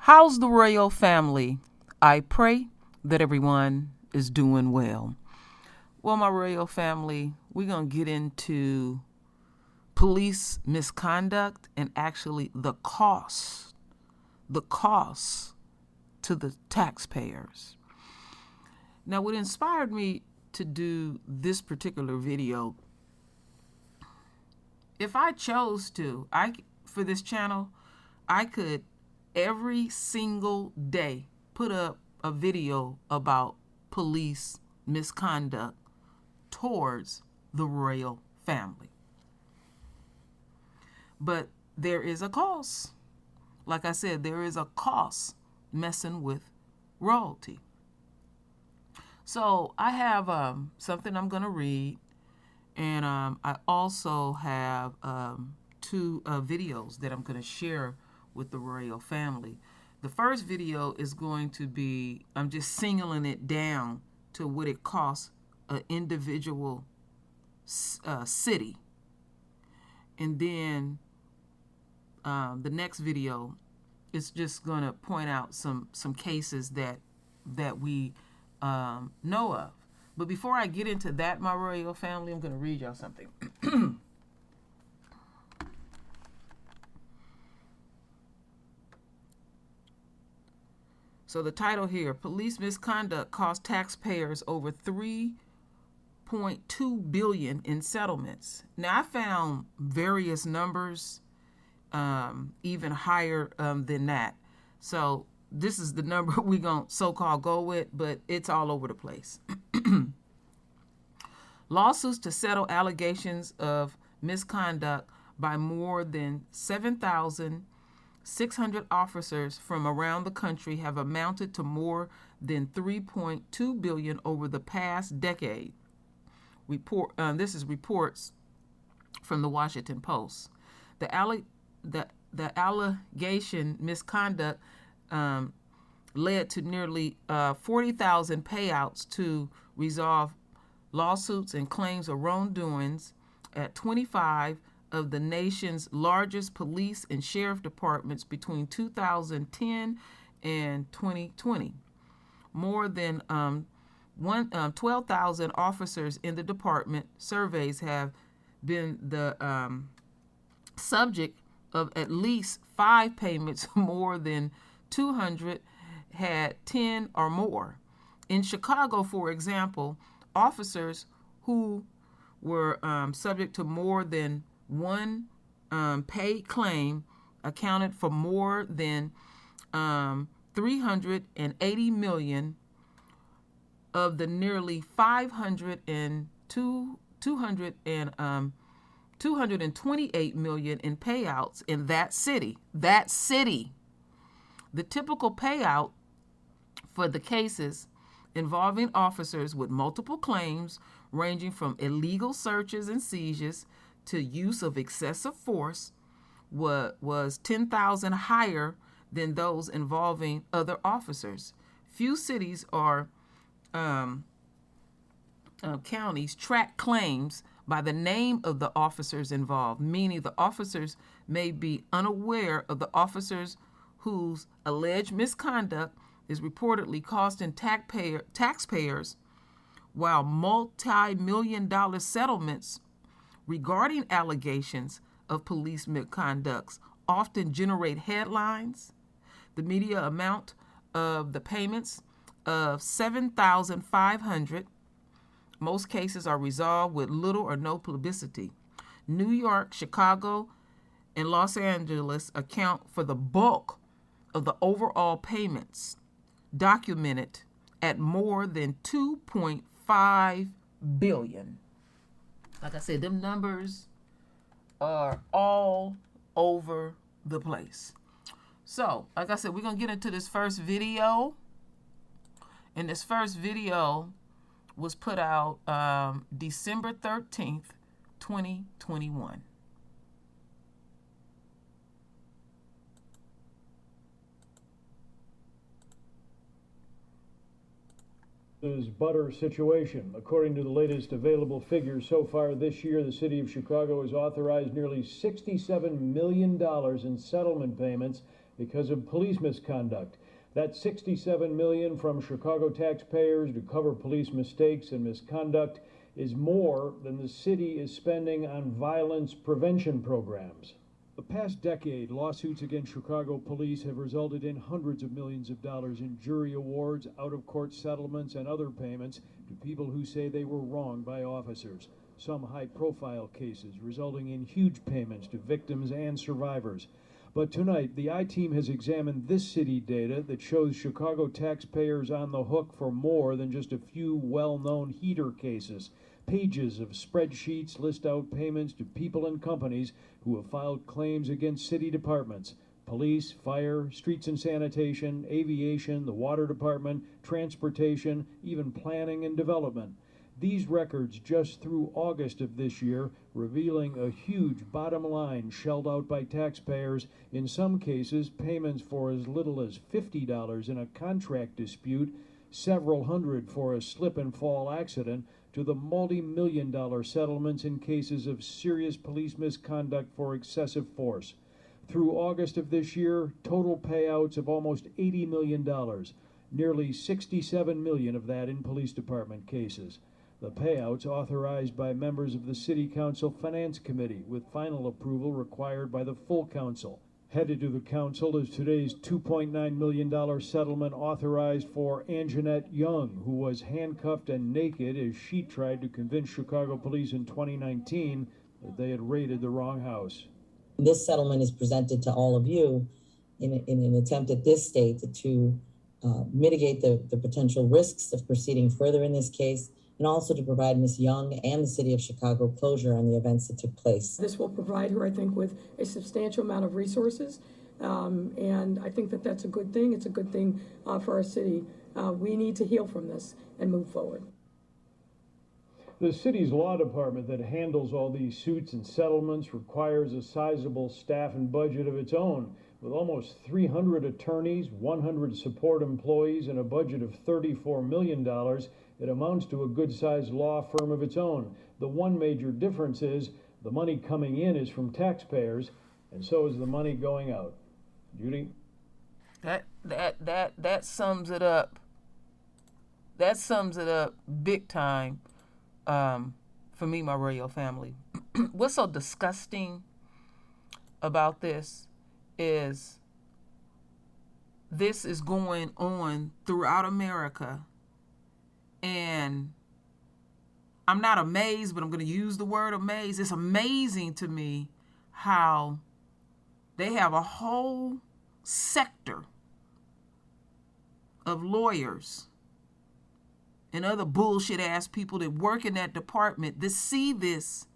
How's the royal family? I pray that everyone is doing well. Well, my royal family, we're going to get into police misconduct and actually the cost to the taxpayers. Now, what inspired me to do this particular video, if I chose to, for this channel, I could every single day put up a video about police misconduct towards the royal family. But there is a cost. Like I said, there is a cost messing with royalty. So I have something I'm going to read, and I also have two videos that I'm going to share with the royal family. The first video is going to be, I'm just singling it down to what it costs an individual city. And then the next video is just going to point out some cases that we know of. But before I get into that, my royal family, I'm going to read y'all something. So the title here, police misconduct cost taxpayers over $3.2 billion in settlements. Now, I found various numbers even higher than that. So this is the number we're going to so-called go with, but it's all over the place. Lawsuits to settle allegations of misconduct by more than 7,600 officers from around the country have amounted to more than $3.2 billion over the past decade. This is reports from the Washington Post. The allegation misconduct led to nearly 40,000 payouts to resolve lawsuits and claims of wrongdoings at 25 of the nation's largest police and sheriff departments between 2010 and 2020. More than 12,000 officers in the department surveys have been the subject of at least 5 payments. More than 200 had 10 or more. In Chicago, for example, officers who were subject to more than one paid claim accounted for more than $380 million of the nearly $228 million in payouts in that city. The typical payout for the cases involving officers with multiple claims ranging from illegal searches and seizures to use of excessive force was $10,000 higher than those involving other officers. Few cities or counties track claims by the name of the officers involved, meaning the officers may be unaware of the officers whose alleged misconduct is reportedly costing taxpayers, while multi-million-dollar settlements regarding allegations of police misconduct often generate headlines. The media amount of the payments of $7,500. Most cases are resolved with little or no publicity. New York, Chicago, and Los Angeles account for the bulk of the overall payments, documented at more than $2.5 billion. Like I said, them numbers are all over the place. So, like I said, we're going to get into this first video. And this first video was put out December 13th, 2021. Butter situation. According to the latest available figures so far this year, the city of Chicago has authorized nearly $67 million in settlement payments because of police misconduct. That $67 million from Chicago taxpayers to cover police mistakes and misconduct is more than the city is spending on violence prevention programs. The past decade, lawsuits against Chicago police have resulted in hundreds of millions of dollars in jury awards, out-of-court settlements, and other payments to people who say they were wronged by officers. Some high-profile cases resulting in huge payments to victims and survivors. But tonight, the I-Team has examined this city data that shows Chicago taxpayers on the hook for more than just a few well-known heater cases. Pages of spreadsheets list out payments to people and companies who have filed claims against city departments: police, fire, streets and sanitation, aviation, the water department, transportation, even planning and development. These records just through August of this year revealing a huge bottom line shelled out by taxpayers, in some cases payments for as little as $50 in a contract dispute, several hundred for a slip and fall accident, to the multi-million-dollar settlements in cases of serious police misconduct for excessive force. Through August of this year, total payouts of almost $80 million, nearly $67 million of that in police department cases. The payouts authorized by members of the City Council Finance Committee, with final approval required by the full council. Headed to the council is today's $2.9 million settlement authorized for Anjanette Young, who was handcuffed and naked as she tried to convince Chicago police in 2019 that they had raided the wrong house. This settlement is presented to all of you in an attempt at this state to mitigate the potential risks of proceeding further in this case, and also to provide Ms. Young and the City of Chicago closure on the events that took place. This will provide her, I think, with a substantial amount of resources, and I think that that's a good thing. It's a good thing for our city. We need to heal from this and move forward. The city's law department that handles all these suits and settlements requires a sizable staff and budget of its own. With almost 300 attorneys, 100 support employees, and a budget of $34 million, it amounts to a good-sized law firm of its own. The one major difference is the money coming in is from taxpayers, and so is the money going out. Judy? That sums it up. That sums it up big time for me, my royal family. What's so disgusting about this is going on throughout America, and I'm not amazed, but I'm going to use the word amazed. It's amazing to me how they have a whole sector of lawyers and other bullshit ass people that work in that department that see this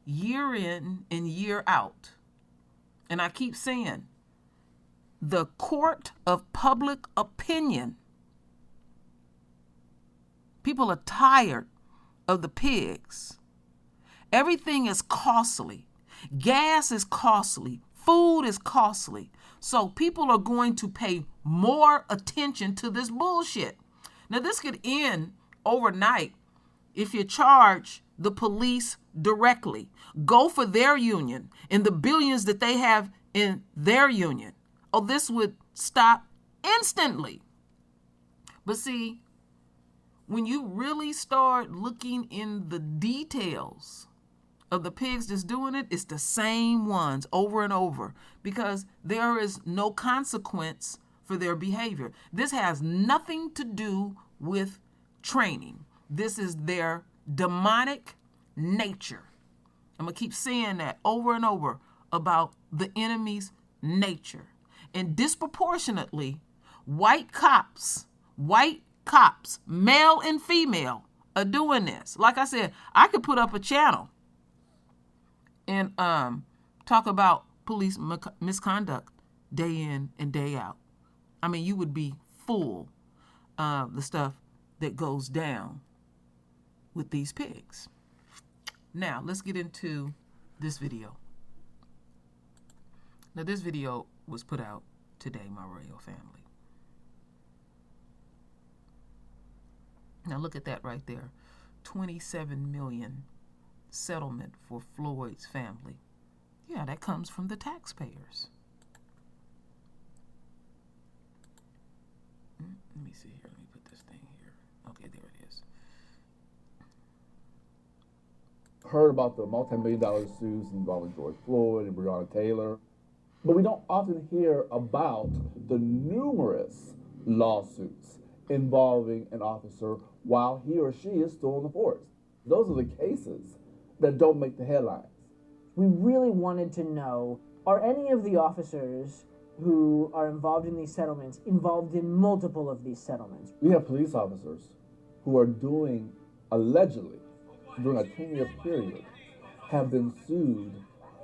year in and year out. And I keep saying, the court of public opinion. People are tired of the pigs. Everything is costly. Gas is costly. Food is costly. So people are going to pay more attention to this bullshit. Now, this could end overnight if you charge the police directly. Go for their union and the billions that they have in their union. Oh, this would stop instantly. But see, when you really start looking in the details of the pigs that's doing it, it's the same ones over and over, because there is no consequence for their behavior. This has nothing to do with training. This is their demonic nature. I'm going to keep saying that over and over about the enemy's nature. And disproportionately, white cops, male and female, are doing this. Like I said, I could put up a channel and talk about police misconduct day in and day out. I mean, you would be full of the stuff that goes down with these pigs. Now, let's get into this video. Now, this video was put out today, my royal family. Now, look at that right there. $27 million settlement for Floyd's family. Yeah, that comes from the taxpayers. see here. Let me put this thing here. Okay, there it is. Heard about the multi-million-dollar suits involving George Floyd and Breonna Taylor, but we don't often hear about the numerous lawsuits involving an officer while he or she is still in the force. Those are the cases that don't make the headlines. We really wanted to know, are any of the officers who are involved in these settlements involved in multiple of these settlements? We have police officers who are allegedly, during a 10-year period, have been sued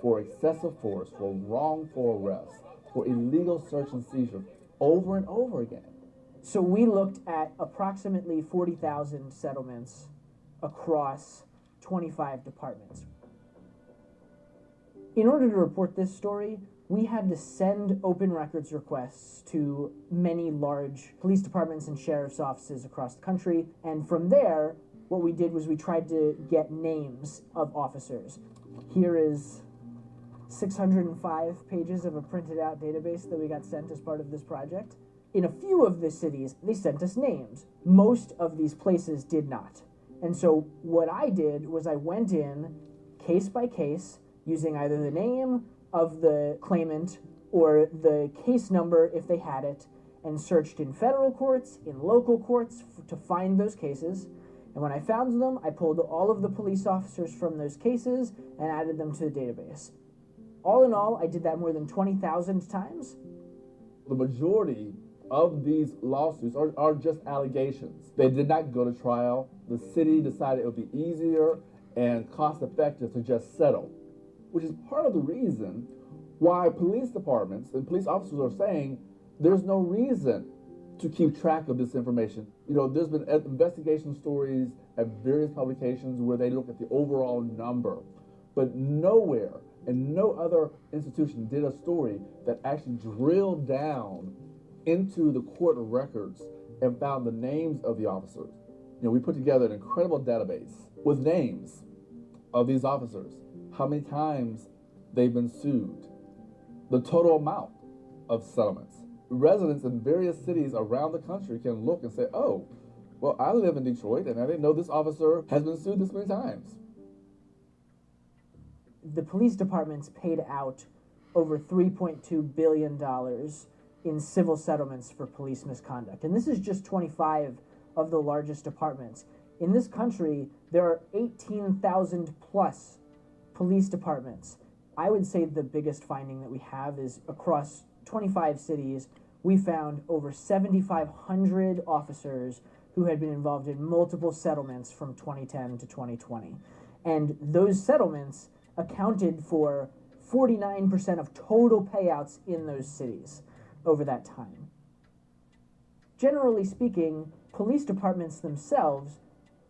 for excessive force, for wrongful arrest, for illegal search and seizure over and over again. So we looked at approximately 40,000 settlements across 25 departments. In order to report this story, we had to send open records requests to many large police departments and sheriff's offices across the country. And from there, what we did was we tried to get names of officers. Here is 605 pages of a printed out database that we got sent as part of this project. In a few of the cities, they sent us names. Most of these places did not. And so what I did was I went in case by case, using either the name of the claimant or the case number if they had it, and searched in federal courts, in local courts to find those cases. And when I found them, I pulled all of the police officers from those cases and added them to the database. All in all, I did that more than 20,000 times. The majority of these lawsuits are just allegations. They did not go to trial. The city decided it would be easier and cost-effective to just settle, which is part of the reason why police departments and police officers are saying there's no reason to keep track of this information. You know, there's been investigation stories at various publications where they look at the overall number, but nowhere and no other institution did a story that actually drilled down into the court records and found the names of the officers. You know, we put together an incredible database with names of these officers, how many times they've been sued, the total amount of settlements. Residents in various cities around the country can look and say, oh, well, I live in Detroit and I didn't know this officer has been sued this many times. The police departments paid out over $3.2 billion in civil settlements for police misconduct. And this is just 25 of the largest departments. In this country, there are 18,000 plus police departments. I would say the biggest finding that we have is across 25 cities, we found over 7,500 officers who had been involved in multiple settlements from 2010 to 2020. And those settlements accounted for 49% of total payouts in those cities over that time. Generally speaking, police departments themselves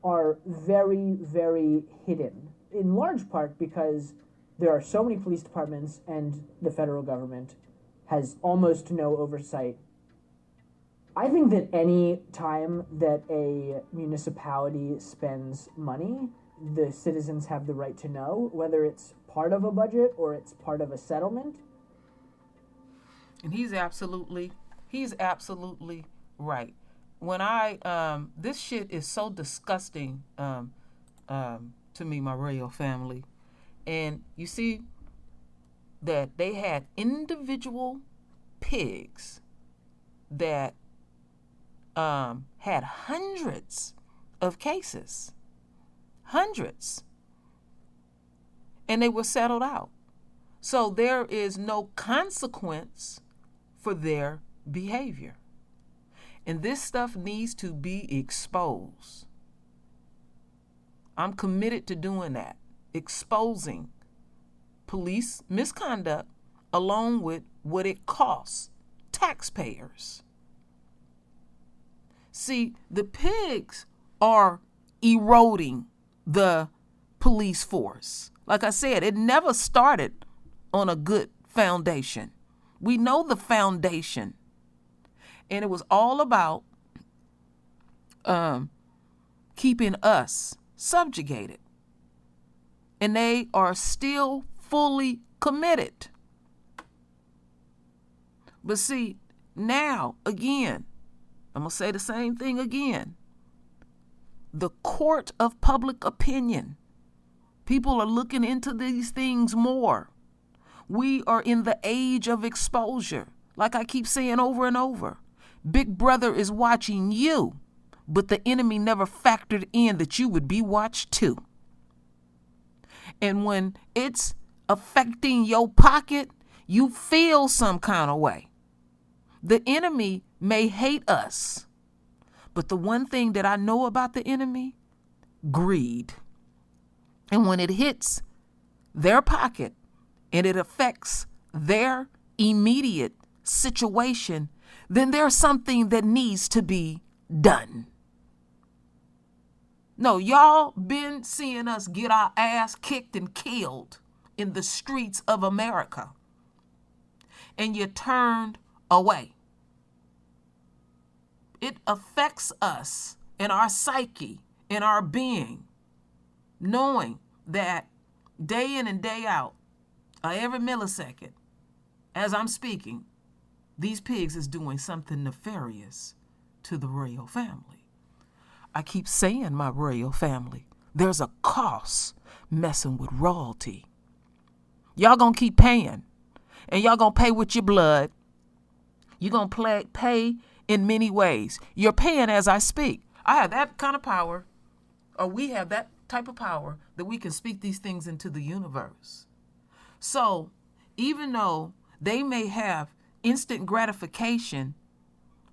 are very, very hidden, in large part because there are so many police departments and the federal government has almost no oversight. I think that any time that a municipality spends money, the citizens have the right to know, whether it's part of a budget or it's part of a settlement. And he's absolutely right. When this shit is so disgusting to me, my royal family. And you see that they had individual pigs that had hundreds of cases. Hundreds. And they were settled out. So there is no consequence for their behavior. And this stuff needs to be exposed. I'm committed to doing that. Exposing police misconduct along with what it costs taxpayers. See, the pigs are eroding the police force. Like I said, it never started on a good foundation. We know the foundation. And it was all about keeping us subjugated. And they are still fully committed. But see, now, again, I'm going to say the same thing again. The court of public opinion. People are looking into these things more. We are in the age of exposure. Like I keep saying over and over, Big Brother is watching you, but the enemy never factored in that you would be watched too. And when it's affecting your pocket, you feel some kind of way. The enemy may hate us, but the one thing that I know about the enemy, greed. And when it hits their pocket and it affects their immediate situation, then there's something that needs to be done. No, y'all been seeing us get our ass kicked and killed in the streets of America, and you turned away. It affects us in our psyche, in our being, knowing that day in and day out, every millisecond, as I'm speaking, these pigs is doing something nefarious to the royal family. I keep saying my royal family. There's a cost messing with royalty. Y'all gonna keep paying, and y'all gonna pay with your blood. You're gonna pay in many ways. You're paying as I speak. I have that kind of power, or we have that type of power that we can speak these things into the universe. So even though they may have instant gratification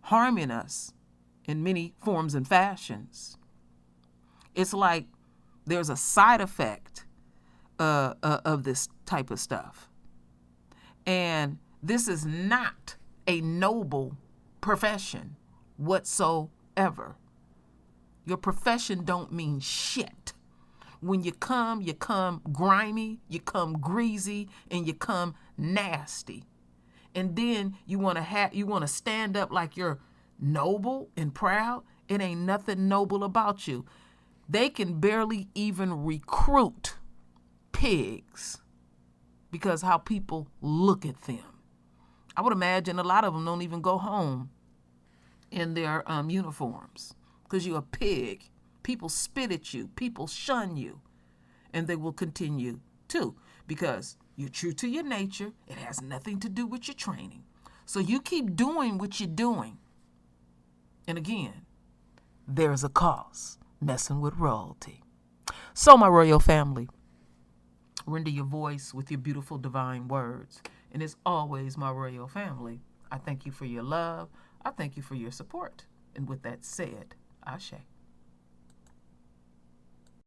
harming us in many forms and fashions, it's like there's a side effect of this type of stuff. And this is not a noble profession whatsoever. Your profession don't mean shit. When you come grimy, you come greasy, and you come nasty. And then you want to stand up like you're noble and proud. It ain't nothing noble about you. They can barely even recruit pigs because how people look at them. I would imagine a lot of them don't even go home in their uniforms because you're a pig. People spit at you. People shun you. And they will continue to, because you're true to your nature. It has nothing to do with your training. So you keep doing what you're doing. And again, there's a cost messing with royalty. So my royal family, render your voice with your beautiful divine words. And it's always my royal family. I thank you for your love. I thank you for your support. And with that said, Ashe.